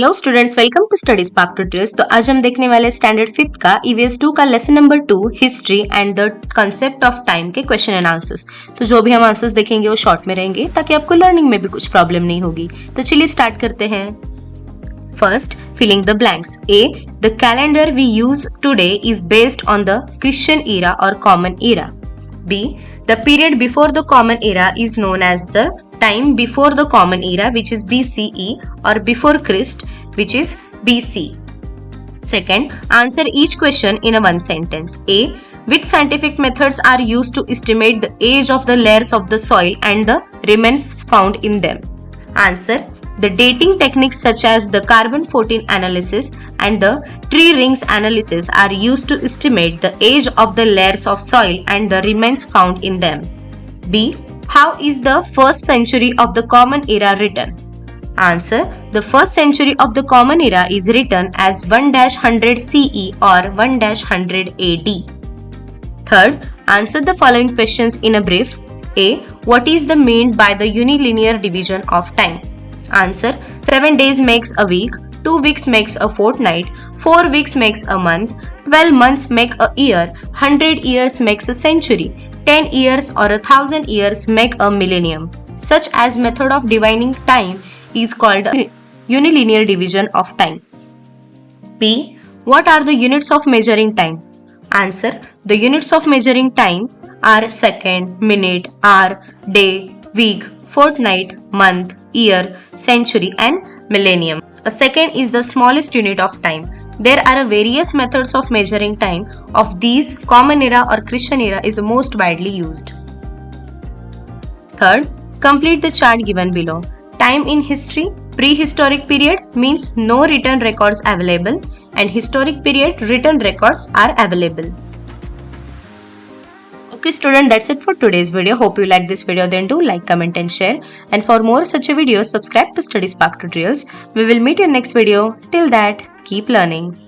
Hello students, welcome to study spark tutorials. तो आज हम देखने वाले स्टैंडर्ड 5th का EVS 2 का lesson number 2 history and the concept of time के क्वेश्चन एंड आंसर्स। तो जो भी हम आंसर्स देखेंगे वो शॉर्ट में रहेंगे ताकि आपको लर्निंग में भी कुछ प्रॉब्लम नहीं होगी। तो चलिए स्टार्ट करते हैं। First, filling the blanks. A, the calendar we use today is based on the Christian era और common era. B, the period before the common era is known as the time before the common era, which is BCE, or before Christ, which is BC. Second, answer each question in a one sentence. A, which scientific methods are used to estimate the age of the layers of the soil and the remains found in them? Answer, the dating techniques such as the carbon-14 analysis and the tree rings analysis are used to estimate the age of the layers of soil and the remains found in them. B, how is the first century of the common era written? Answer, the first century of the common era is written as 1-100 CE or 1-100 AD. Third, answer the following questions in a brief. A, what is the mean by the unilinear division of time? Answer, 7 days makes a week, 2 weeks makes a fortnight, 4 weeks makes a month, 12 months make a year, 100 years makes a century, 10 years or 1,000 years make a millennium. Such as method of dividing time is called unilinear division of time. B, what are the units of measuring time? Answer, the units of measuring time are second, minute, hour, day, week, fortnight, month, year, century and millennium. A second is the smallest unit of time. There are various methods of measuring time. Of these, common era or Christian era is the most widely used. Third, complete the chart given below. Time in history. Prehistoric period means no written records available, and historic period written records are available. Okay student, that's it for today's video. Hope you like this video. Then do like, comment and share. And for more such videos, subscribe to Study Spark Tutorials. We will meet in next video. Till that, keep learning.